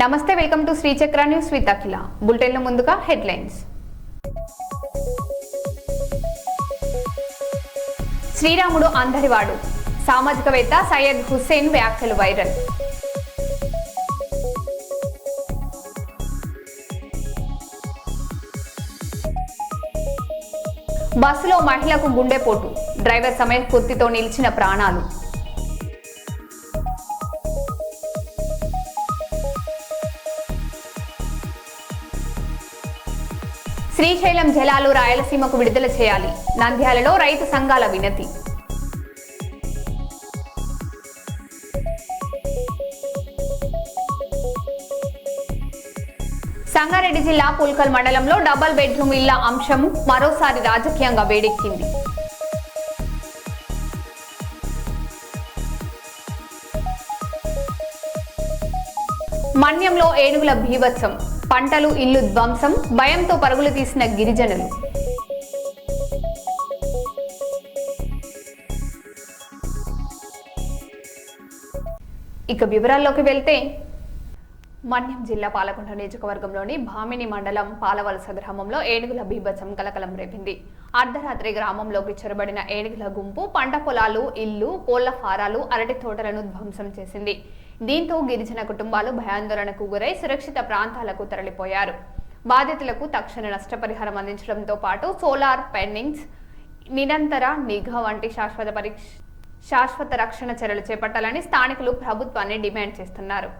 నమస్తే, welcome to Srichakra news with Akhila. బులెటిన్లో ముందుగా హెడ్లైన్స్. శ్రీరాముడు అందరివాడు, సామాజికవేత్త సయ్యద్ హుస్సేన్ వ్యాఖ్యలు వైరల్. బస్సులో మహిళకు గుండెపోటు, డ్రైవర్ సమయస్ఫూర్తితో నిలిచిన ప్రాణాలు. శ్రీశైలం జలాలు రాయలసీమకు విడుదల చేయాలి, నంద్యాలలో రైతు సంఘాల వినతి. సంగారెడ్డి జిల్లా పుల్కల్ మండలంలో డబుల్ బెడ్రూమ్ ఇళ్ల అంశం మరోసారి రాజకీయంగా వేడెక్కింది. మన్యంలో ఏనుగుల భీభత్సం, పంటలు ఇల్లు ధ్వంసం, భయంతో పరుగులు తీసిన గిరిజనులు. ఇక వివరాల్లోకి వెళ్తే, మన్యం జిల్లా పాలకొండ నియోజకవర్గంలోని భామిని మండలం పాలవలస గ్రామంలో ఏనుగుల బీభత్సం కలకలం రేపింది. అర్ధరాత్రి గ్రామంలోకి చొరబడిన ఏనుగుల గుంపు పంట పొలాలు, ఇల్లు, కోళ్ల ఫారాలు, అరటి తోటలను ధ్వంసం చేసింది. దీంతో గిరిజన కుటుంబాలు భయాందోళనకు గురై సురక్షిత ప్రాంతాలకు తరలిపోయారు. బాధితులకు తక్షణ నష్టపరిహారం అందించడంతో పాటు సోలార్ పెన్నింగ్స్, నిరంతర నిఘా వంటి శాశ్వత రక్షణ చర్యలు చేపట్టాలని స్థానికులు ప్రభుత్వాన్ని డిమాండ్ చేస్తున్నారు.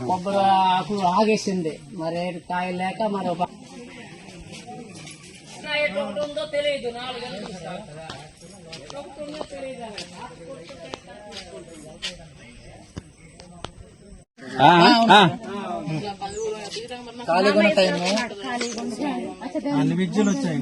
కొబ్బరి ఆకు ఆగేసింది, మరి కాయ లేక మరి తెలియదు. ఖాళీగా టైము అన్ని విద్యలు వచ్చాయి.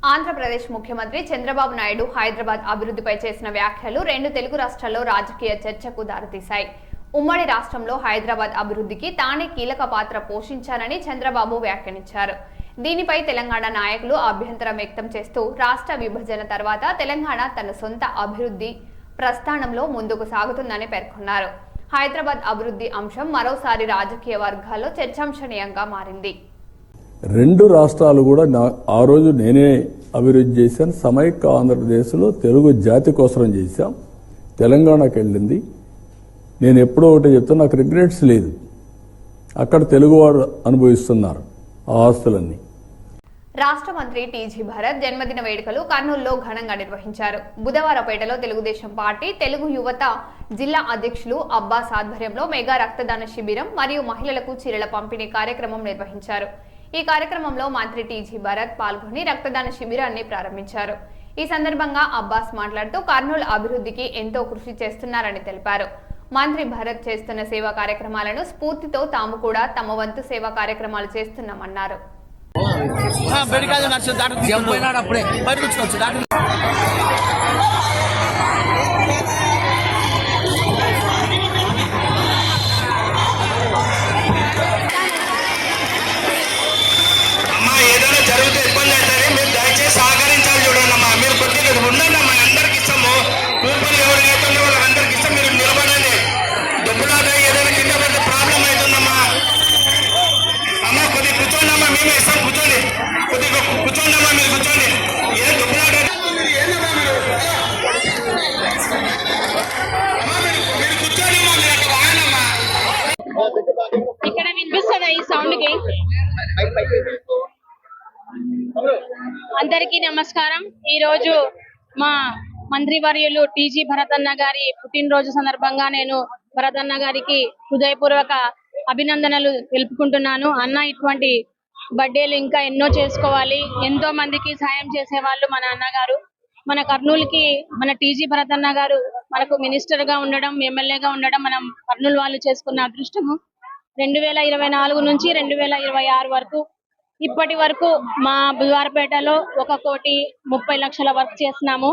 ఆంధ్రప్రదేశ్ ముఖ్యమంత్రి చంద్రబాబు నాయుడు హైదరాబాద్ అభివృద్ధిపై చేసిన వ్యాఖ్యలు రెండు తెలుగు రాష్ట్రాల్లో రాజకీయ చర్చకు దారితీశాయి. ఉమ్మడి రాష్ట్రంలో హైదరాబాద్ అభివృద్ధికి తానే కీలక పాత్ర పోషించారని చంద్రబాబు వ్యాఖ్యానించారు. దీనిపై తెలంగాణ నాయకులు అభ్యంతరం వ్యక్తం చేస్తూ రాష్ట్ర విభజన తర్వాత తెలంగాణ తన సొంత అభివృద్ధి ప్రస్థానంలో ముందుకు సాగుతుందని పేర్కొన్నారు. హైదరాబాద్ అభివృద్ధి అంశం మరోసారి రాజకీయ వర్గాల్లో చర్చాంశనీయంగా మారింది. రెండు రాష్ట్రాలు కూడా ఆ రోజు నేనే అభివృద్ధి చేశాను. సమైక్య ఆంధ్రప్రదేశ్లో తెలుగు జాతి కోసం చేశాం. తెలంగాణకు వెళ్ళింది. నేను ఎప్పుడో ఒకటి చెప్తాను, నాకు రిగ్రెట్స్ లేదు. అక్కడ తెలుగువారు అనుభవిస్తున్నారు ఆ ఆస్తులన్నీ. రాష్ట్ర మంత్రి టీజీ భరత్ జన్మదిన వేడుకలు కర్నూలులో ఘనంగా నిర్వహించారు. బుధవారపేటలో తెలుగుదేశం పార్టీ తెలుగు యువత జిల్లా అధ్యక్షులు అబ్బాస్ ఆధ్వర్యంలో మెగా రక్తదాన శిబిరం మరియు మహిళలకు చీరల పంపిణీ కార్యక్రమం నిర్వహించారు. ఈ కార్యక్రమంలో మంత్రి టీజీ భరత్ పాల్గొని రక్తదాన శిబిరాన్ని ప్రారంభించారు. ఈ సందర్భంగా అబ్బాస్ మాట్లాడుతూ కర్నూలు అభివృద్ధికి ఎంతో కృషి చేస్తున్నారని తెలిపారు. మంత్రి భరత్ చేస్తున్న సేవా కార్యక్రమాలను స్ఫూర్తితో తాము కూడా తమ వంతు సేవా కార్యక్రమాలు చేస్తున్నామన్నారు. ఏదైనా జరిగితే ఇబ్బంది అందరికీ నమస్కారం. ఈ రోజు మా మంత్రివర్యులు టీజీ భరతన్న గారి పుట్టినరోజు సందర్భంగా నేను భరతన్న గారికి హృదయపూర్వక అభినందనలు తెలుపుకుంటున్నాను. అన్న ఇటువంటి బర్త్డేలు ఇంకా ఎన్నో చేసుకోవాలి. ఎంతో మందికి సాయం చేసేవాళ్ళు మన అన్నగారు. మన కర్నూలుకి మన టీజీ భరతన్న గారు మనకు మినిస్టర్ గా ఉండడం, ఎమ్మెల్యేగా ఉండడం మనం కర్నూలు వాళ్ళు చేసుకున్న అదృష్టము. 2024 నుంచి 2026 వరకు ఇప్పటి వరకు మా బుధవారపేటలో 1,30,00,000 వర్క్ చేసినాము.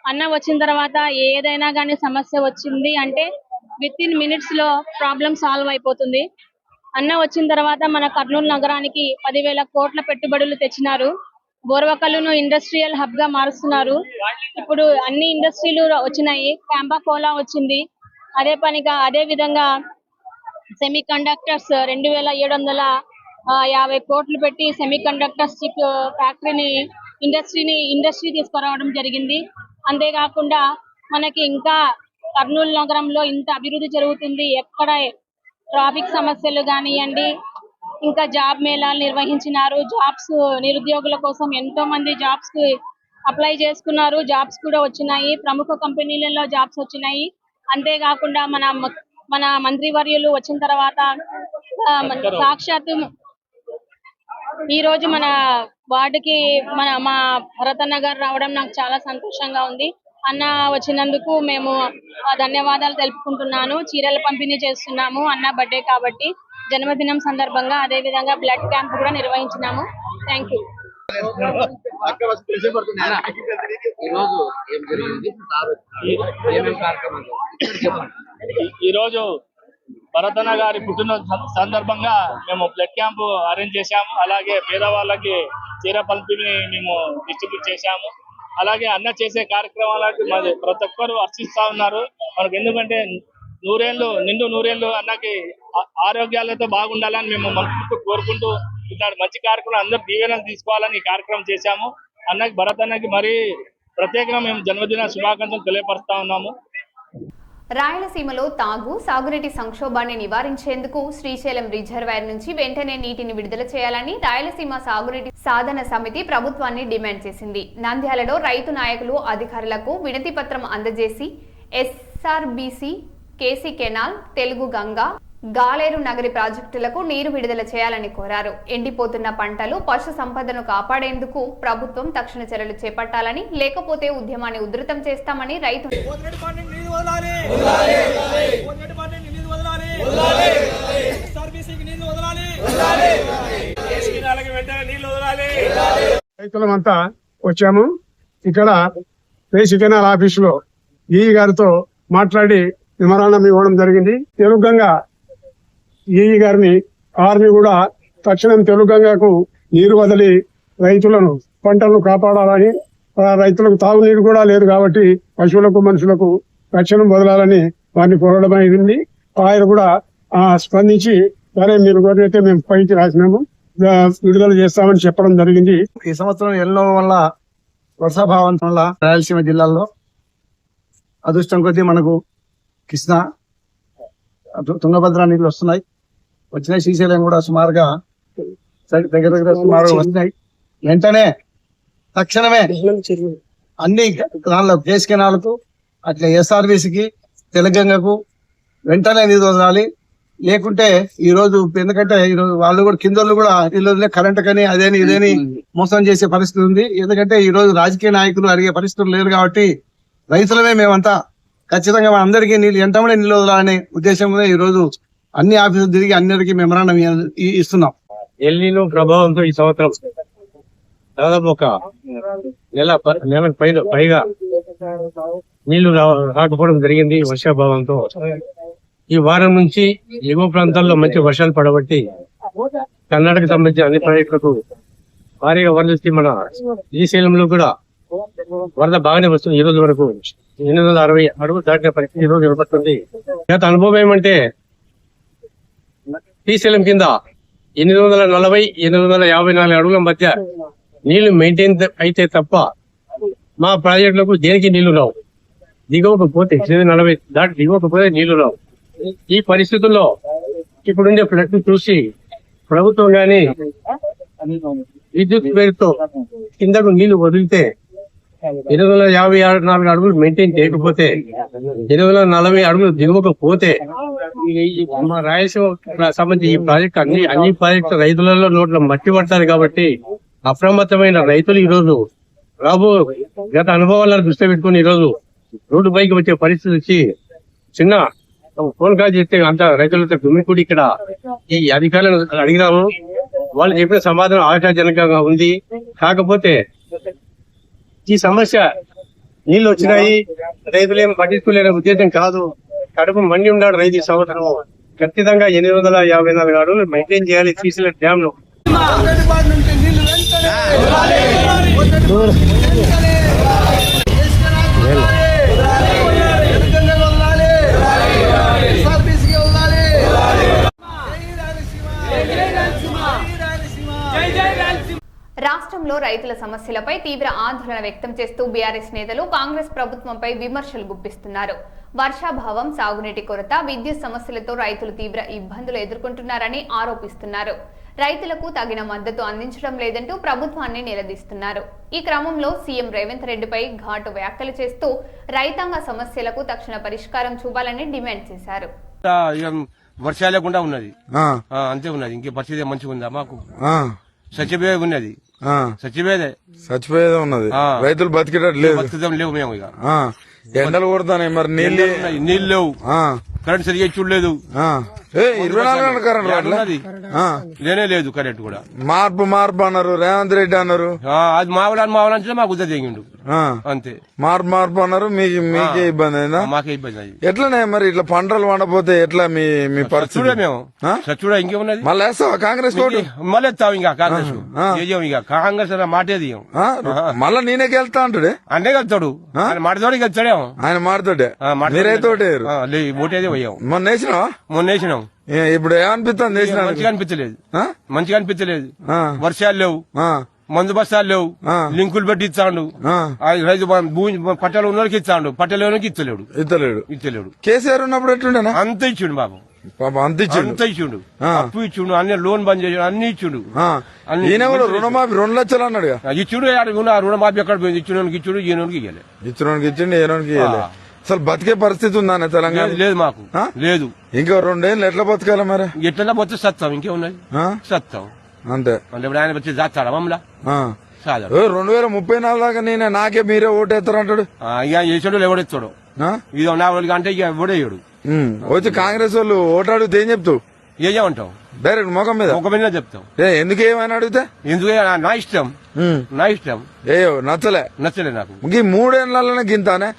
అన్న వచ్చిన తర్వాత ఏదైనా కానీ సమస్య వచ్చింది అంటే విత్ ఇన్ మినిట్స్ లో ప్రాబ్లం సాల్వ్ అయిపోతుంది. అన్న వచ్చిన తర్వాత మన కర్నూలు నగరానికి 10,000 కోట్ల పెట్టుబడులు తెచ్చినారు. బోర్వకల్లును ఇండస్ట్రియల్ హబ్ గా మారుస్తున్నారు. ఇప్పుడు అన్ని ఇండస్ట్రీలు వచ్చినాయి. క్యాంపా కోలా వచ్చింది. అదే విధంగా సెమీ కండక్టర్స్ 2,750 కోట్లు పెట్టి సెమీ కండక్టర్స్ చిప్ ఫ్యాక్టరీని ఇండస్ట్రీ తీసుకురావడం జరిగింది. అంతేకాకుండా మనకి ఇంకా కర్నూలు నగరంలో ఇంత అభివృద్ధి జరుగుతుంది. ఎక్కడ ట్రాఫిక్ సమస్యలు కానివ్వండి, ఇంకా జాబ్ మేళాలు నిర్వహించినారు. జాబ్స్ నిరుద్యోగుల కోసం ఎంతో మంది జాబ్స్ కి అప్లై చేసుకున్నారు. జాబ్స్ కూడా వచ్చినాయి. ప్రముఖ కంపెనీలలో జాబ్స్ వచ్చినాయి. అంతేకాకుండా మన మంత్రివర్యులు వచ్చిన తర్వాత సాక్షాత్తు ఈ రోజు మన వార్డుకి మా భరతన్న గారు రావడం నాకు చాలా సంతోషంగా ఉంది. అన్న వచ్చినందుకు మేము ధన్యవాదాలు తెలుపుకుంటున్నాను. చీరల పంపిణీ చేస్తున్నాము అన్న బర్త్డే కాబట్టి, జన్మదినం సందర్భంగా. అదే విధంగా బ్లడ్ క్యాంప్ కూడా నిర్వహించినాము. Thank you. ఈరోజు భరతన్న గారి పుట్టినరోజు సందర్భంగా మేము బ్లడ్ క్యాంప్ అరేంజ్ చేశాము. అలాగే పేదవాళ్ళకి చీర పంపిణీ మేము డిస్ట్రిబ్యూట్ చేశాము. అలాగే అన్న చేసే కార్యక్రమాలకి మరి ప్రతి ఒక్కరు హర్షిస్తా ఉన్నారు. మనకు ఎందుకంటే నిండు నూరేళ్లు అన్నకి ఆరోగ్యాలతో బాగుండాలని మేము మనసు కోరుకుంటూ ఇట్లాంటి మంచి కార్యక్రమం అందరూ దీవెనలు తీసుకోవాలని ఈ కార్యక్రమం చేశాము. భరతన్నకి మరీ ప్రత్యేకంగా మేము జన్మదిన శుభాకాంక్షలు తెలియపరుస్తా ఉన్నాము. రాయలసీమలో సాగునీటి సంక్షోభాన్ని నివారించేందుకు శ్రీశైలం రిజర్వాయర్ నుంచి వెంటనే నీటిని విడుదల చేయాలని రాయలసీమ సాగునీటి సాధన సమితి ప్రభుత్వాన్ని డిమాండ్ చేసింది. నంద్యాలలో రైతు నాయకులు అధికారులకు వినతి పత్రం అందజేసి SRBC, KC canal, Telugu Ganga, Galeru Nagari ప్రాజెక్టులకు నీరు విడుదల చేయాలని కోరారు. ఎండిపోతున్న పంటలు, పశు సంపదను కాపాడేందుకు ప్రభుత్వం తక్షణ చర్యలు చేపట్టాలని, లేకపోతే ఉద్యమాన్ని ఉధృతం చేస్తామని రైతు రైతులమంతా వచ్చాము. ఇక్కడ కేసీ కెనాల్ ఆఫీసులో ఈ గారితో మాట్లాడి మెమరాండం ఇవ్వడం జరిగింది. తెలుగంగా ఈ గారిని ఆర్మీ కూడా తక్షణం తెలుగంగాకు నీరు వదిలి రైతులను పంటలను కాపాడాలని, రైతులకు తాగునీరు కూడా లేదు కాబట్టి పశువులకు మనుషులకు తక్షణం వదలాలని వారిని కోరడం అయింది. ఆయన కూడా స్పందించి సరే మీరు కోరినైతే మేము పైకి రాసినాము, విడుదల చేస్తామని చెప్పడం జరిగింది. ఈ సంవత్సరం ఎన్నో వల్ల వర్షాభావం వల్ల రాయలసీమ జిల్లాల్లో అదృష్టం కొద్దీ మనకు కృష్ణా, తుంగభద్ర నీళ్లు వస్తున్నాయి. వచ్చినాయి. శ్రీశైలం కూడా సుమారుగా దగ్గర సుమారుగా వస్తున్నాయి. వెంటనే తక్షణమే అన్ని దానిలో కేసీ కెనాల్కు, అట్లా ఎస్ఆర్బీసీకి, తెలంగాణకు వెంటనే నీరు వదలాలి. లేకుంటే ఈ రోజు ఎందుకంటే ఈ రోజు వాళ్ళు కూడా కిందోళ్ళు కూడా ఇల్లు కరెంట్ కని అదేని ఇదేని మోసం చేసే పరిస్థితి ఉంది. ఎందుకంటే ఈ రోజు రాజకీయ నాయకులు అడిగే పరిస్థితులు లేరు కాబట్టి రైతులమే మేమంతా ఖచ్చితంగా అందరికీ నీళ్ళు ఎంటనే నీళ్ళు వదలాలనే ఉద్దేశంలో ఈ రోజు అన్ని ఆఫీసులు తిరిగి అందరికీ మెమరాండం ఇస్తున్నాం. ఎల్నినో ప్రభావంతో ఈ సంవత్సరం దాదాపు ఒక నెలకు పైగా నీళ్లు రాకపోవడం జరిగింది వర్షాభావంతో. ఈ వారం నుంచి ఎగువ ప్రాంతాల్లో మంచి వర్షాలు పడబట్టి కర్ణాటక సంబంధించిన అన్ని ప్రాజెక్టులకు భారీగా వరదొచ్చి మన శ్రీశైలంలో కూడా వరద బాగానే వస్తుంది. ఈ రోజు వరకు 860 అడుగులు దాటిన పరిస్థితి ఈ రోజు నిలబడుతుంది. గత అనుభవం ఏమంటే శ్రీశైలం కింద 840-854 అడుగుల మధ్య నీళ్లు మెయింటైన్ అయితే తప్ప మా ప్రాజెక్టులకు దేనికి నీళ్లు రావు. దిగవకపోతే 840 దాటి దిగవకపోతే నీళ్లు రావు. ఈ పరిస్థితుల్లో ఇప్పుడుండే ఫ్లడ్ చూసి ప్రభుత్వం గాని విద్యుత్ పేరుతో కిందకు నీళ్లు వదిలితే 254 అడుగులు మెయింటైన్ చేయకపోతే 240 అడుగులు దిగకపోతే మా రాయలసీమ సంబంధించి ఈ ప్రాజెక్ట్ అన్ని ప్రాజెక్టు రైతులలో నోట్ల మట్టి పడతారు కాబట్టి అప్రమత్తమైన రైతులు ఈ రోజు గత అనుభవాలను దృష్టి పెట్టుకుని ఈ రోజు రోడ్డు పైకి వచ్చే పరిస్థితి వచ్చి చిన్న ఫోన్ కాల్ చేస్తే అంత రైతులతో గుమ్మికూడి ఇక్కడ ఈ అధికారులను అడిగినాము. వాళ్ళు చెప్పిన సమాధానం ఆశాజనకంగా ఉంది. కాకపోతే ఈ సమస్య నీళ్లు వచ్చినాయి రైతులు ఏమి పట్టించుకోలేని ఉద్దేశం కాదు. కడుపు మండి ఉన్నాడు రైతు ఈ సంవత్సరం. ఖచ్చితంగా 854 అడుగులు మెయింటైన్ చేయాలి శ్రీశైలం డ్యామ్ లో. రాష్ట్రంలో రైతుల సమస్యలపై తీవ్ర ఆందోళన వ్యక్తం చేస్తూ బీఆర్ఎస్ నేతలు కాంగ్రెస్ ప్రభుత్వంపై విమర్శలు గుప్పిస్తున్నారు. వర్షాభావం, సాగునీటి కొరత, విద్యుత్ సమస్యలతో రైతులు తీవ్ర ఇబ్బందులు ఎదుర్కొంటున్నారని ఆరోపిస్తున్నారు. రైతులకు తగిన మద్దతు అందించడం లేదంటూ ప్రభుత్వాన్ని నిలదీస్తున్నారు. ఈ క్రమంలో సీఎం రేవంత్ రెడ్డిపై ఘాటు వ్యాఖ్యలు చేస్తూ రైతాంగ సమస్యలకు తక్షణ పరిష్కారం చూపాలని డిమాండ్ చేశారు. వర్షాలు లేకుండా ఉన్నది, అంతే ఉన్నది. ఇంకే పరిస్థితి మంచిగా ఉందా? మాకు సచివేద ఉన్నది, చచ్చిపోయేదే ఉన్నది. రైతులు బతికేటట్టు లేదు, బతుకుతాం లేవు మేము. ఇక ఎండలు కొడతానే, మరి నీళ్ళు లేవు, కరెంట్ సరిగా చూడలేదు. 24 గంటల కరెంట్ లేనే లేదు. కరెంట్ కూడా మార్పు అన్నారు, రేవంత్ రెడ్డి అన్నారు. అది మావడానికి మాకు ఉద్ద తెగిండు అంతే. మార్పు అన్నారు, మీకే ఇబ్బంది అయిందా? మాకే ఇబ్బంది అయింది. ఎట్లనే మరి ఇట్లా పంటలు పండపోతే ఎట్లా మీ పరిస్థితి? మేము చూడ ఇంకేమున్నది, మళ్ళీ వేస్తావా కాంగ్రెస్ తోటి? మళ్ళీ ఎత్తావు ఇంకా కాంగ్రెస్. ఇక కాంగ్రెస్ మాటేది మళ్ళా నేనే గెలుతా అంటుడే. అంటే గెలుతాడు, మాటతోటి గెలుతాడేమో. ఆయన మాటతోటే మీరైతే ఓటేది పోయాం. మొన్న వేసినాం. ఇప్పుడు ఏమనిపిస్తుంది? మంచిగా అనిపించలేదు. వర్షాలు లేవు, మందు బస్తాలు లేవు, లింకులు పెట్టి ఇచ్చాడు. రైతు భూమి పట్టాలు ఉన్న వాళ్ళకి ఇచ్చాడు, పట్టాలోనికి ఇచ్చలేడు. కేసీఆర్ ఉన్నప్పుడు ఎట్లుండేనా? అంత ఇచ్చిండు బాబు, అంత ఇచ్చిండు. అప్పు ఇచ్చిండు, అన్ని లోన్ బంద్ చేసాడు, అన్ని ఇచ్చిండు. ఈయన కూడా రుణమాఫీ 2 లక్షలు అన్నాడు. ఇచ్చుడు రుణమాఫీ ఎక్కడ పోయింది? ఇచ్చినోనికి ఇచ్చుడు, ఈయనోనికి ఇవ్వలే. ఇచ్చినోనికి ఇచ్చిండు, ఈయనోనికి ఇవ్వలే. అసలు బతికే పరిస్థితి ఉందా తెలంగాణ? లేదు మాకు, లేదు. ఇంకో 2 ఏళ్ళు ఎట్లా బతకాలి మరి? ఎట్లా బతికి సత్తాం, ఇంకేమున్నది, సత్తాం అంతే. అంటే ఆయన వచ్చి జాతాడా మమ్మల్ని? 2034 దాకా నాకే మీరే ఓటేస్తారంటాడు. ఇక వేసాడు ఎవడెత్తాడు, ఇది నా వాళ్ళకి అంటే ఇక ఎవడేయడు. వచ్చి కాంగ్రెస్ వాళ్ళు ఓటు అడిగితే ఏం చెప్తావు? ఏమంటావు? డైరెక్ట్ ముఖం మీద చెప్తాం. ఎందుకు ఏమైనా అడిగితే? ఎందుకు? నా ఇష్టం. నచ్చలే నాకు. 3 ఏళ్లలోనే గింతానే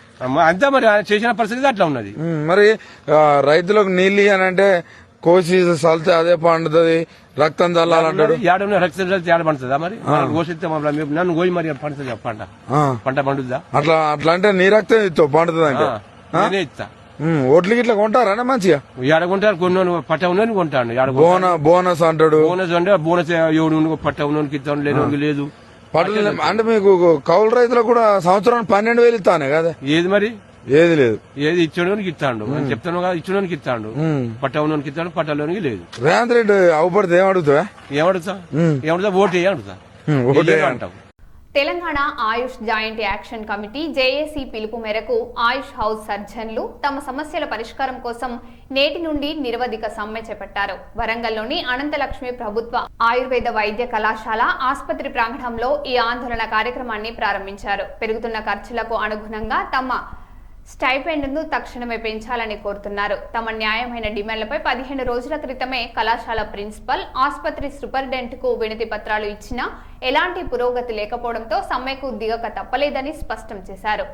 అంతే. మరి చేసిన పరిస్థితి అట్లా ఉన్నది. మరి రైతులకు నీళ్ళు అంటే కోసి చల్లితే అదే పండుతుంది, రక్తం చల్లాలంటాడు. రక్తం చల్లితే ఏడ పండుతుందా? మరి కోసిస్తే నన్ను కోయి మరి పండుతుంది పంట పండుద్దా? అట్లా అంటే నీ రక్తం ఇస్తావు పండుతుంది అంటే నేనే ఇస్తా. ఓట్లు గిట్లా కొంటారా మంచిగా? ఏడగొంటారు, కొన్ని పట్ట ఉన్నది కొంటాడు. బోనస్ అంటాడు. బోనస్ అంటే బోనస్ ఎవడు పట్ట ఉన్నోనికి ఇస్తాను, లేని లేదు. అంటే మీకు కౌలు రైతులకు కూడా సంవత్సరానికి 12,000 ఇస్తానే కదా? ఏది మరి? ఏది లేదు. ఏది ఇచ్చడానికి ఇస్తాడు, చెప్తాను కదా, ఇచ్చడానికి ఇస్తాడు. పట్ట ఉన్నోనికి ఇస్తాడు, పట్టలోనికి లేదు. రేవంత్ రెడ్డి అవపడితే ఏమడుగుతావా? ఏమడుతా ఓటే అడుగుతా అంటావు. తెలంగాణ ఆయుష్ జాయింట్ యాక్షన్ కమిటీ జేఏసీ పిలుపు మేరకు ఆయుష్ హౌస్ సర్జన్లు తమ సమస్యల పరిష్కారం కోసం నేటి నుండి నిరవధిక సమ్మె చేపట్టారు. వరంగల్లోని అనంతలక్ష్మి ప్రభుత్వ ఆయుర్వేద వైద్య కళాశాల ఆసుపత్రి ప్రాంగణంలో ఈ ఆందోళన కార్యక్రమాన్ని ప్రారంభించారు. పెరుగుతున్న ఖర్చులకు అనుగుణంగా తమ స్టైపెండ్ను తక్షణమే పెంచాలని కోరుతున్నారు. తమ న్యాయమైన డిమాండ్లపై 15 రోజుల క్రితమే కళాశాల ప్రిన్సిపల్, ఆసుపత్రి సూపరింటెండెంట్కు వినతి పత్రాలు ఇచ్చినా ఎలాంటి పురోగతి లేకపోవడంతో సమ్మెకు దిగక తప్పలేదని స్పష్టం చేశారు.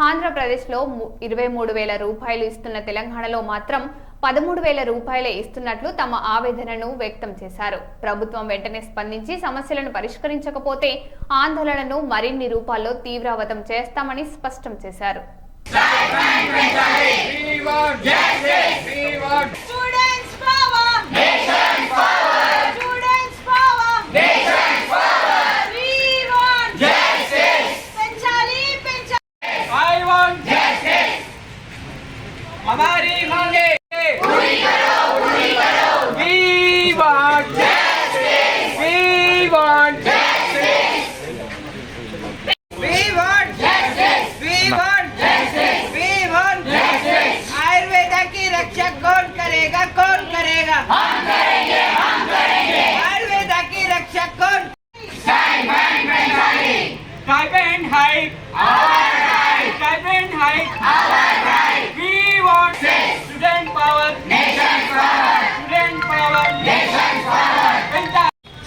ఆంధ్రప్రదేశ్లో 23,000 రూపాయలు ఇస్తున్న తెలంగాణలో మాత్రం 13,000 రూపాయలే ఇస్తున్నట్లు తమ ఆవేదనను వ్యక్తం చేశారు. ప్రభుత్వం వెంటనే స్పందించి సమస్యలను పరిష్కరించకపోతే ఆందోళనను మరిన్ని రూపాల్లో తీవ్రవతం చేస్తామని స్పష్టం చేశారు.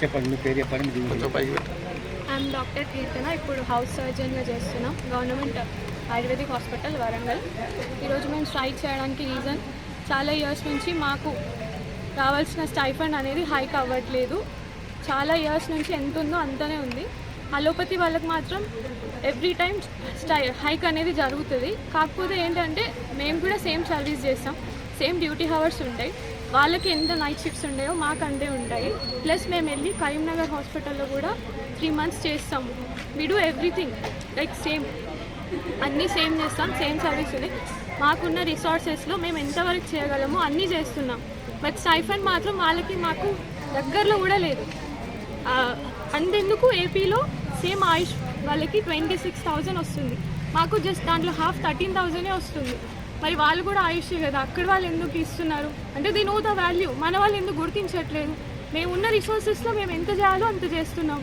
చెప్పండి, మీ పేరు చెప్పండి. ఐఎమ్ డాక్టర్ కీర్తన. ఇప్పుడు హౌస్ సర్జన్గా చేస్తున్నాం గవర్నమెంట్ ఆయుర్వేదిక్ హాస్పిటల్ వరంగల్. ఈరోజు మేము స్ట్రైక్ చేయడానికి రీజన్, చాలా ఇయర్స్ నుంచి మాకు రావాల్సిన స్టైఫండ్ అనేది హైక్ అవ్వట్లేదు. చాలా ఇయర్స్ నుంచి ఎంత ఉందో అంతనే ఉంది. అలోపతి వాళ్ళకి మాత్రం ఎవ్రీ టైం హైక్ అనేది జరుగుతుంది. కాకపోతే ఏంటంటే మేము కూడా సేమ్ సర్వీస్ చేస్తాం, సేమ్ డ్యూటీ అవర్స్ ఉంటాయి. వాళ్ళకి ఎంత నైట్ షిఫ్ట్స్ ఉంటాయో మాకు అంతే ఉంటాయి. ప్లస్ మేము వెళ్ళి కరీంనగర్ హాస్పిటల్లో కూడా 3 months చేస్తాము. We do everything like same, అన్నీ సేమ్ చేస్తాం, సేమ్ సర్వీస్ ఉంది. మాకున్న రిసోర్సెస్లో మేము ఎంతవరకు చేయగలమో అన్నీ చేస్తున్నాం. బట్ స్టైఫండ్ మాత్రం వాళ్ళకి మాకు దగ్గరలో కూడా లేదు. అంతెందుకు ఏపీలో సేమ్ ఆయుష్ వాళ్ళకి 26,000 వస్తుంది, మాకు జస్ట్ దాంట్లో హాఫ్ 13,000 వస్తుంది. మరి వాళ్ళు కూడా ఆయుష్ కదా, అక్కడ వాళ్ళు ఎందుకు ఇస్తున్నారు అంటే దే నో ద వాల్యూ. మన వాళ్ళు ఎందుకు గుర్తించట్లేదు? మేము ఉన్న రిసోర్సెస్లో మేము ఎంత చేయాలో అంత చేస్తున్నాం.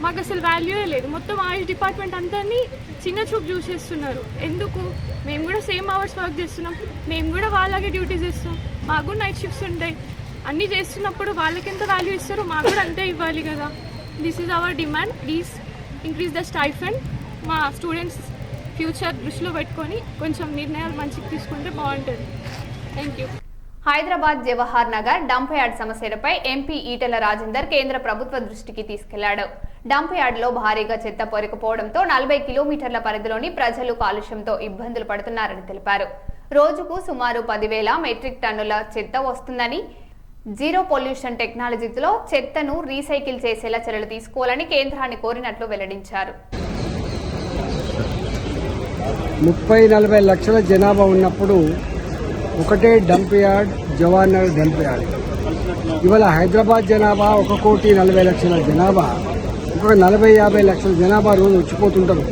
మాకు అసలు వాల్యూయే లేదు. మొత్తం ఆయుష్ డిపార్ట్మెంట్ అంతని చిన్న చూపు చూసేస్తున్నారు. ఎందుకు? మేము కూడా సేమ్ అవర్స్ వర్క్ చేస్తున్నాం, మేము కూడా వాళ్ళగే డ్యూటీస్ చేస్తున్నాం, మాకు కూడా నైట్ షిఫ్ట్స్ ఉంటాయి. అన్నీ చేస్తున్నప్పుడు వాళ్ళకి ఎంత వాల్యూ ఇస్తారో మాకు కూడా అంతే ఇవ్వాలి కదా. This is our demand. Please increase the stipend. మా స్టూడెంట్స్ ఫ్యూచర్ దృష్టిలో పెట్టుకొని కొంచెం నిర్ణయాలు మంచిగా తీసుకుంటే బాగుంటుంది. Thank you. Hyderabad Jawahar Nagar dump yard సమస్యలపై ఎంపీ ఈటెల రాజేందర్ కేంద్ర ప్రభుత్వ దృష్టికి తీసుకెళ్లాడు. డంప్ యార్డ్లో భారీగా చెత్త పొరకపోవడంతో 40 కిలోమీటర్ల పరిధిలోని ప్రజలు కాలుష్యంతో ఇబ్బందులు పడుతున్నారని తెలిపారు. రోజుకు సుమారు 10,000 మెట్రిక్ టన్నుల చెత్త వస్తుందని, జీరో పొల్యూషన్ టెక్నాలజీతో చెత్తను రీసైకిల్ చేసేలా చర్యలు తీసుకోవాలని కేంద్రాన్ని కోరినట్లు వెల్లడించారు. 30-40 లక్షల జనాభా ఉన్నప్పుడు ఒకటే dump yard Jawahar Nagar dump yard. ఇవాళ హైదరాబాద్ జనాభా 1,40,00,000 జనాభా, ఒక 40-50 లక్షల జనాభా రోజు వచ్చిపోతుంటారు.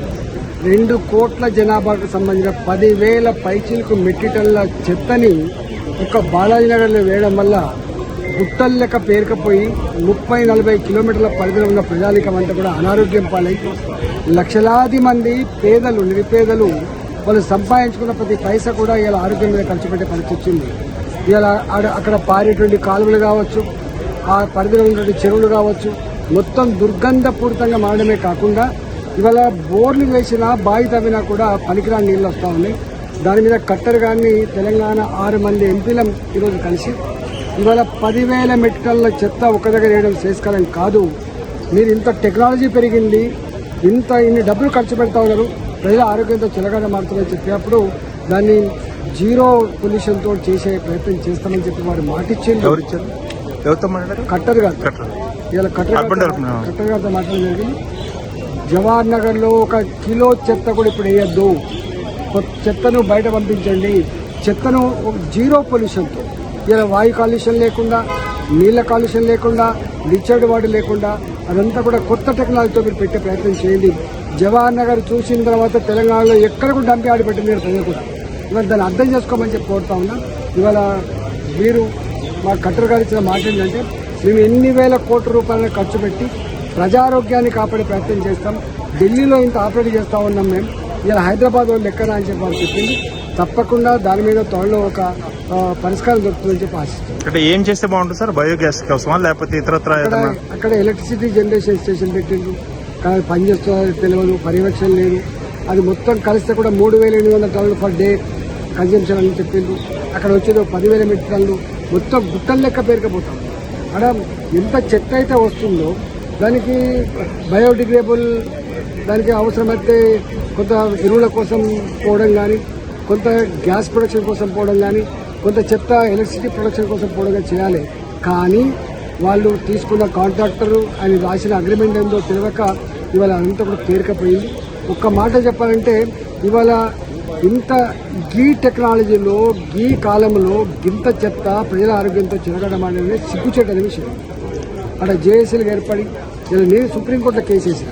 2 కోట్ల జనాభాకు సంబంధించిన 10,000 పైచిలకు మెట్రిక్ టన్నుల చెత్తని ఒక బాలాజీనగర్లో వేయడం వల్ల గుట్టలు లెక్క పేరుకపోయి 30-40 కిలోమీటర్ల పరిధిలో ఉన్న ప్రజానికం అంతా కూడా అనారోగ్యం పాలై లక్షలాది మంది పేదలు, నిరుపేదలు వాళ్ళు సంపాదించుకున్న ప్రతి పైసా కూడా ఇలా ఆరోగ్యం మీద ఖర్చు పెట్టే పరిస్థితి వచ్చింది. ఇలా అక్కడ పారేటువంటి కాలువలు కావచ్చు, ఆ పరిధిలో ఉన్నటువంటి చెరువులు కావచ్చు, మొత్తం దుర్గంధపూరితంగా మారడమే కాకుండా ఇవాళ బోర్లు వేసినా బావి తవ్వినా కూడా పనికిరాని నీళ్ళు వస్తూ ఉన్నాయి. దాని మీద కట్టరు కానీ తెలంగాణ 6 మంది ఎంపీలం ఈరోజు కలిసి ఇవాళ 10,000 మెట్రిక్ టన్నుల చెత్త ఒక దగ్గర వేయడం శ్రేయస్కరం కాదు. మీరు ఇంత టెక్నాలజీ పెరిగింది, ఇన్ని డబ్బులు ఖర్చు పెడతా ఉన్నారు, ప్రజల ఆరోగ్యంతో చిలకడ మారుతుందని చెప్పినప్పుడు దాన్ని జీరో పొల్యూషన్తో చేసే ప్రయత్నం చేస్తామని చెప్పి వారు మాటిచ్చింది. కట్టర్ గారు ఇలా కట్టర్ గారితో మాట్లాడడం జరిగింది. జవహర్ నగర్లో 1 కిలో చెత్త కూడా ఇప్పుడు వేయద్దు, చెత్తను బయట పంపించండి, చెత్తను జీరో పొల్యూషన్తో, ఇలా వాయు కాలుష్యం లేకుండా, నీళ్ల కాలుష్యం లేకుండా, డిశ్చార్జ్ వాటర్ లేకుండా అదంతా కూడా కొత్త టెక్నాలజీతో మీరు పెట్టే ప్రయత్నం చేయండి. జవహర్ నగర్ చూసిన తర్వాత తెలంగాణలో ఎక్కడ కూడా డంప్ యార్డ్ పెట్టింది ప్రజలు కూడా. ఇవాళ దాన్ని అర్థం చేసుకోమని చెప్పి కోరుతా ఉన్నా. ఇవాళ మీరు మా కట్టరు గారు ఇచ్చిన మాట ఏంటంటే మేము ఎన్ని వేల కోట్ల రూపాయలను ఖర్చు పెట్టి ప్రజారోగ్యాన్ని కాపాడే ప్రయత్నం చేస్తాం. ఢిల్లీలో ఇంత ఆపరేట్ చేస్తూ ఉన్నాం మేము, ఇలా హైదరాబాద్ వాళ్ళు ఎక్కడ అని చెప్పి వాళ్ళు చెప్పింది. తప్పకుండా దాని మీద త్వరలో ఒక పరిష్కారం దొరుకుతుందని చెప్పి ఆశిస్తాం. అంటే ఏం చేస్తే బాగుంటుంది సార్? బయోగ్యాస్ కోసమా లేకపోతే ఇతరత్ర? అక్కడ ఎలక్ట్రిసిటీ జనరేషన్ స్టేషన్ పెట్టిండ్రు, కానీ పనిచేస్తున్నది తెలియదు, పర్యవేక్షణ లేదు. అది మొత్తం కలిస్తే కూడా 3,800 టన్నులు పర్ డే కన్జంప్షన్ అని చెప్పిండ్రు. అక్కడ వచ్చేది 10,000 మెట్రిక్ టన్నులు, మొత్తం గుట్టల లెక్క పేరుకపోతాం. అక్కడ ఎంత చెత్త అయితే వస్తుందో దానికి బయోడిగ్రేడబుల్, దానికి అవసరమైతే కొంత ఎరువుల కోసం పోవడం కానీ, కొంత గ్యాస్ ప్రొడక్షన్ కోసం పోవడం కానీ, కొంత చెత్త ఎలక్ట్రిసిటీ ప్రొడక్షన్ కోసం పోవడం చేయాలి. కానీ వాళ్ళు తీసుకున్న కాంట్రాక్టర్ ఆయన రాసిన అగ్రిమెంట్ ఏందో తెలియక ఇవాళ అంతా కూడా పేరుకపోయింది. ఒక్క మాట చెప్పాలంటే ఇవాళ ఇంత గీ టెక్నాలజీలో, గీ కాలంలో ఇంత చెత్త ప్రజల ఆరోగ్యంతో చిరగడం అనేది సిగ్గుచేటనే విషయం. అక్కడ జేఏసీలు ఏర్పడి ఇలా నేను సుప్రీంకోర్టులో కేసు వేసిన,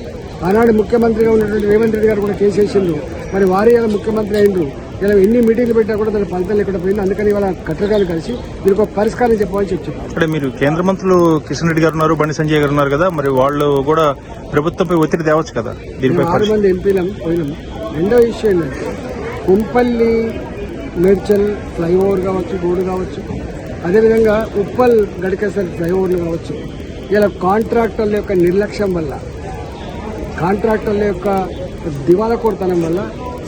ఆనాడు ముఖ్యమంత్రిగా ఉన్నటువంటి రేవంత్ రెడ్డి గారు కూడా కేసు వేసిండ్రు. మరి వారే ఇలా ముఖ్యమంత్రి అయిండ్రు. ఇలా ఎన్ని మీటింగ్లు పెట్టినా కూడా దాని ఫలితం లేకుండా పోయింది. అందుకని ఇవాళ కట్టగాలు కలిసి దీనికి ఒక పరిష్కారం చెప్పాలని చెప్పారు. ఇక్కడ మీరు కేంద్ర మంత్రులు కిషన్ రెడ్డి గారు ఉన్నారు, బండి సంజయ్ గారు ఉన్నారు కదా, మరి వాళ్ళు కూడా ప్రభుత్వంపై ఒత్తిడి తేవచ్చు కదా దీనిపై? 6 మంది ఎంపీలం పోయినాం. రెండో విషయం ఏంటంటే కుంపల్లి మేడ్చల్ ఫ్లైఓవర్ కావచ్చు, రోడ్డు కావచ్చు, అదేవిధంగా ఉప్పల్ గడికేసర్ ఫ్లైఓవర్లు కావచ్చు, ఇలా కాంట్రాక్టర్ల యొక్క నిర్లక్ష్యం వల్ల, కాంట్రాక్టర్ల యొక్క దివాలా కోరుతనం వల్ల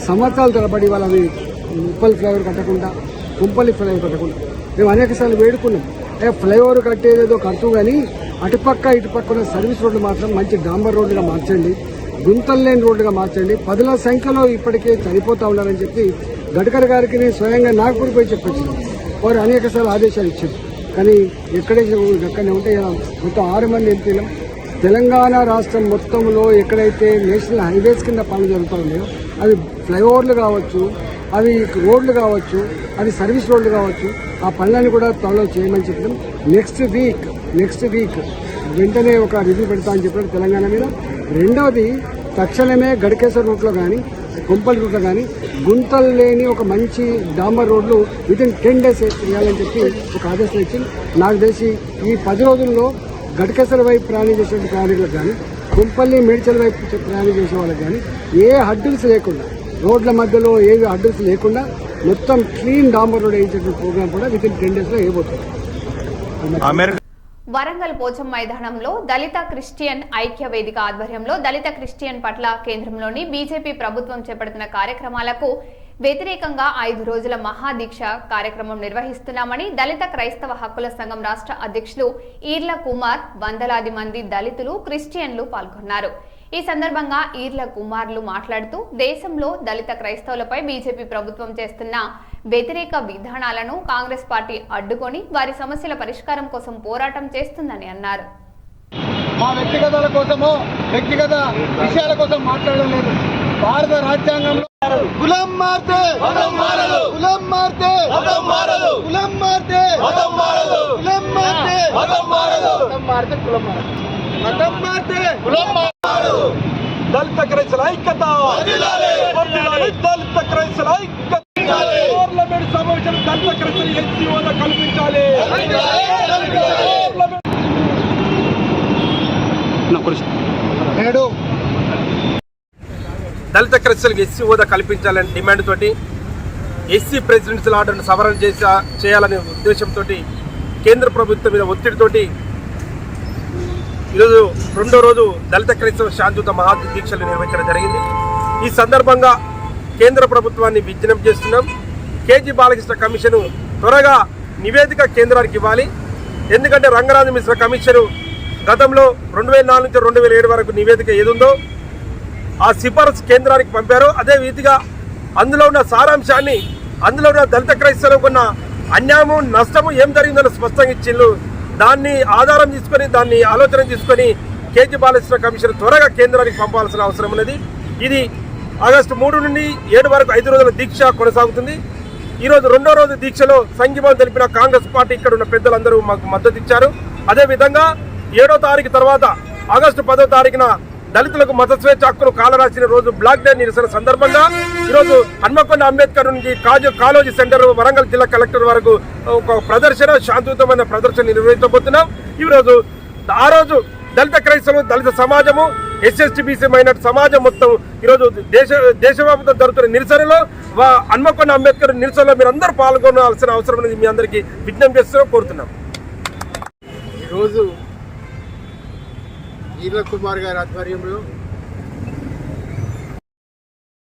సంవత్సరాల తరబడి వాళ్ళని ఉప్పల్ ఫ్లైఓవర్ కట్టకుండా, కుంపల్లి ఫ్లైఓవర్ కట్టకుండా మేము అనేక సార్లు వేడుకున్నాం. ఫ్లైఓవర్ కట్టేదేదో కడుతూ కానీ అటుపక్క ఇటుపక్క ఉన్న సర్వీస్ రోడ్లు మాత్రం మంచి డాంబర్ రోడ్డుగా మార్చండి, గుంతలు లేని రోడ్డుగా మార్చండి. 10ల సంఖ్యలో ఇప్పటికే చనిపోతూ ఉన్నారని చెప్పి గడ్కరీ గారికి నేను స్వయంగా నాగపూర్ పోయి చెప్పొచ్చాను. వారు అనేక సార్లు ఆదేశాలు ఇచ్చారు. కానీ ఎక్కడైతే అక్కడనే ఉంటే మొత్తం 6 మంది ఎంపీలు తెలంగాణ రాష్ట్రం మొత్తంలో ఎక్కడైతే నేషనల్ హైవేస్ కింద పనులు జరుగుతూ ఉన్నాయో అవి ఫ్లైఓవర్లు కావచ్చు, అవి రోడ్లు కావచ్చు, అవి సర్వీస్ రోడ్లు కావచ్చు, ఆ పనులను కూడా త్వరలో చేయమని చెప్పడం. నెక్స్ట్ వీక్ వెంటనే ఒక రివ్యూ పెడతా అని చెప్పారు తెలంగాణ మీద. రెండవది తక్షణమే గడికేశ్వర రూట్లో కానీ కుంపల్ రూట్లో కానీ గుంతలు లేని ఒక మంచి డాంబర్ రోడ్లు వితిన్ 10 days చేయాలని చెప్పి ఒక ఆదేశం ఇచ్చింది. నాకు తెలిసి ఈ 10 రోజుల్లో గడికేశ్వర వైపు ప్రయాణం చేసే ప్రయాణికులకు కానీ, కుంపల్లి మేడ్చల్ వైపు ప్రయాణం చేసే వాళ్ళకి కానీ ఏ హడ్డిల్స్ లేకుండా, రోడ్ల మధ్యలో ఏవి అడ్రస్ లేకుండా మొత్తం క్లీన్ డాంబర్ రోడ్ వేయించే ప్రోగ్రామ్ కూడా వితిన్ 10 days లో వేయబోతుంది. వరంగల్ పోచం మైదానంలో దళిత క్రిస్టియన్ ఐక్య వేదిక ఆధ్వర్యంలో దళిత క్రిస్టియన్ పట్ల కేంద్రంలోని బీజేపీ ప్రభుత్వం చేపడుతున్న కార్యక్రమాలకు వ్యతిరేకంగా 5 రోజుల మహాదీక్ష కార్యక్రమం నిర్వహిస్తున్నామని దళిత క్రైస్తవ హక్కుల సంఘం రాష్ట్ర అధ్యక్షులు ఈర్ల కుమార్, వందలాది మంది దళితులు, క్రిస్టియన్లు పాల్గొన్నారు. ఈ సందర్భంగా ఈర్ల కుమార్లు మాట్లాడుతూ దేశంలో దళిత క్రైస్తవులపై బీజేపీ ప్రభుత్వం చేస్తున్న వ్యతిరేక విధానాలను కాంగ్రెస్ పార్టీ అడ్డుకొని వారి సమస్యల పరిష్కారం కోసం పోరాటం చేస్తుందని అన్నారు. మా వ్యక్తిగతాల కోసమో వ్యక్తిగత విషయాల కోసం మాట్లాడడం లేదు. భారత రాజ్యాంగంలో కులం మారితే మతం మారదు, కులం మారితే మతం మారదు, కులం మారితే మతం మారదు, కులం మారితే మతం మారదు, మతం మారితే కులం మారదు, మతం మారితే కులం మారదు. దళిత క్రైస్తవుల ఐక్యత, దళిత క్రైస్తవుల ఐక్యత. పార్లమెంట్ సమావేశం దళిత క్రైస్తవులు ఎస్సీ హోదా కల్పించాలి. దళిత క్రైస్తవులకు ఎస్సీ హోదా కల్పించాలనే డిమాండ్ తోటి ఎస్సీ ప్రెసిడెన్షియల్ ఆర్డర్ను సవరణ చేయాలనే ఉద్దేశంతో కేంద్ర ప్రభుత్వం మీద ఒత్తిడితోటి ఈరోజు 2వ రోజు దళిత క్రైస్తవ శాంతియుత మహాదీక్షలు నిర్వహించడం జరిగింది. ఈ సందర్భంగా కేంద్ర ప్రభుత్వాన్ని విజ్ఞప్తి చేస్తున్నాం. కేజీ బాలకృష్ణ కమిషన్ త్వరగా నివేదిక కేంద్రానికి ఇవ్వాలి. ఎందుకంటే రంగరాజు మిశ్ర కమిషన్ గతంలో 2004 నుంచి 2007 వరకు నివేదిక ఏదుందో ఆ సిఫారసు కేంద్రానికి పంపారు. అదే రీతిగా అందులో ఉన్న సారాంశాన్ని, అందులో ఉన్న దళిత క్రైస్తవులకు ఉన్న అన్యాయము, నష్టము ఏం జరిగిందని స్పష్టంగా ఇచ్చిండ్రు. దాన్ని ఆధారం తీసుకొని, దాన్ని ఆలోచన తీసుకొని కేజీ బాలకృష్ణ కమిషన్ త్వరగా కేంద్రానికి పంపాల్సిన అవసరం ఉన్నది. ఇది ఆగస్టు 3 నుండి 7 వరకు 5 రోజుల దీక్ష కొనసాగుతుంది. ఈరోజు 2వ రోజు దీక్షలో సంఘీభావం తెలిపిన కాంగ్రెస్ పార్టీ ఇక్కడ ఉన్న పెద్దలందరూ మాకు మద్దతు ఇచ్చారు. అదేవిధంగా 7వ తారీఖు తర్వాత ఆగస్టు 10వ తారీఖున దళితులకు మత స్వేచ్ఛ హక్కును కాలరాసిన రోజు బ్లాక్ డే నిరసన సందర్భంగా ఈరోజు హన్మకొండ అంబేద్కర్ నుంచి కాలోజీ సెంటర్, వరంగల్ జిల్లా కలెక్టర్ వరకు ఒక ప్రదర్శన, శాంతియుతమైన ప్రదర్శన నిర్వహించబోతున్నాం. ఈరోజు ఆ రోజు దళిత క్రైస్తవులు, దళిత సమాజము, ఎస్ఎస్టీబీసీ మైనార్టీ సమాజం మొత్తం ఈరోజు దేశవ్యాప్తంగా జరుగుతున్న నిరసనలో, హన్మకొండ అంబేద్కర్ నిరసనలో మీరు అందరూ పాల్గొనాల్సిన అవసరం అనేది మీ అందరికీ విజ్ఞప్తి చేస్తూ కోరుతున్నాం. ఈరోజు ఈర్ల కుమార్ గారి ఆధ్వర్యంలో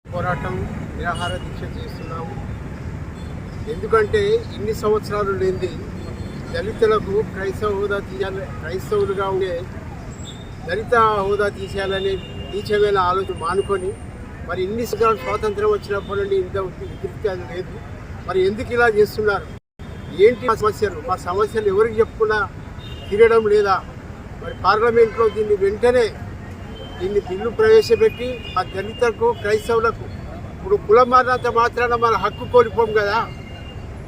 పోరాటం, నిరాహార దీక్ష చేస్తున్నాము. ఎందుకంటే ఇన్ని సంవత్సరాలు లేనిది దళితులకు క్రైస్తవ హోదా తీయాలి, క్రైస్తవులుగా ఉండే దళిత హోదా తీసేయాలనే నీచమైన ఆలోచన మానుకొని, మరి ఇన్ని సంవత్సరాలు స్వాతంత్రం వచ్చినప్పటి నుండి ఇంత ఉద్రిక్తత లేదు. మరి ఎందుకు ఇలా చేస్తున్నారు? ఏంటి సమస్యలు? మా సమస్యలు ఎవరికి చెప్పుకున్నా తీరడం లేదా? మరి పార్లమెంట్లో దీన్ని వెంటనే బిల్లు ప్రవేశపెట్టి ఆ దళితులకు, క్రైస్తవులకు, ఇప్పుడు కులం మారినంత మాత్రాన మన హక్కు కోల్పోం కదా.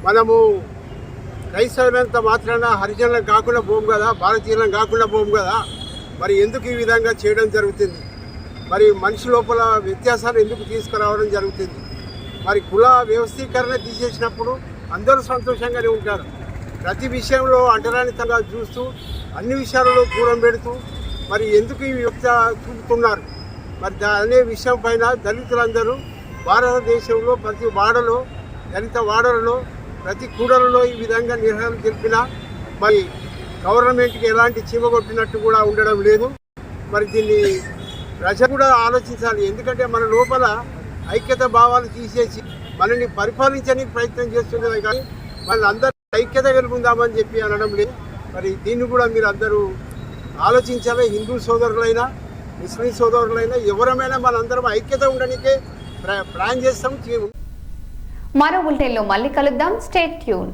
మనము క్రైస్తవులంత మాత్రాన హరిజనులం కాకుండా పోం కదా, భారతీయులం కాకుండా పోం కదా. మరి ఎందుకు ఈ విధంగా చేయడం జరుగుతుంది? మరి మనిషి లోపల వ్యత్యాసాలు ఎందుకు తీసుకురావడం జరుగుతుంది? మరి కుల వ్యవస్థీకరణ తీసేసినప్పుడు అందరూ సంతోషంగానే ఉంటారు. ప్రతి విషయంలో అంటరానితంగా చూస్తూ, అన్ని విషయాలలో దూరం పెడుతూ మరి ఎందుకు ఈ వ్యక్త చూపుతున్నారు? మరి అనే విషయం పైన దళితులందరూ భారతదేశంలో ప్రతి వాడలో, దళిత వాడలలో, ప్రతి కూడలలో ఈ విధంగా నిరసన తెలిపిన మరి గవర్నమెంట్కి ఎలాంటి చీమ కొట్టినట్టు కూడా ఉండడం లేదు. మరి దీన్ని ప్రజలు కూడా ఆలోచించాలి. ఎందుకంటే మన లోపల ఐక్యత భావాలు తీసేసి మనల్ని పరిపాలించడానికి ప్రయత్నం చేస్తున్నది కానీ మన అందరూ ఐక్యత కలుగుందామని చెప్పి అనడం లేదు. మరి దీన్ని కూడా మీరు అందరూ ఆలోచించాలి. హిందూ సోదరులైనా ముస్లిం సోదరులైనా ఎవరమైనా మనందరం ఐక్యత ఉండడానికే ప్లాన్ చేస్తాం. మరో బులెటిన్లో మళ్ళీ కలుద్దాం. Stay tune.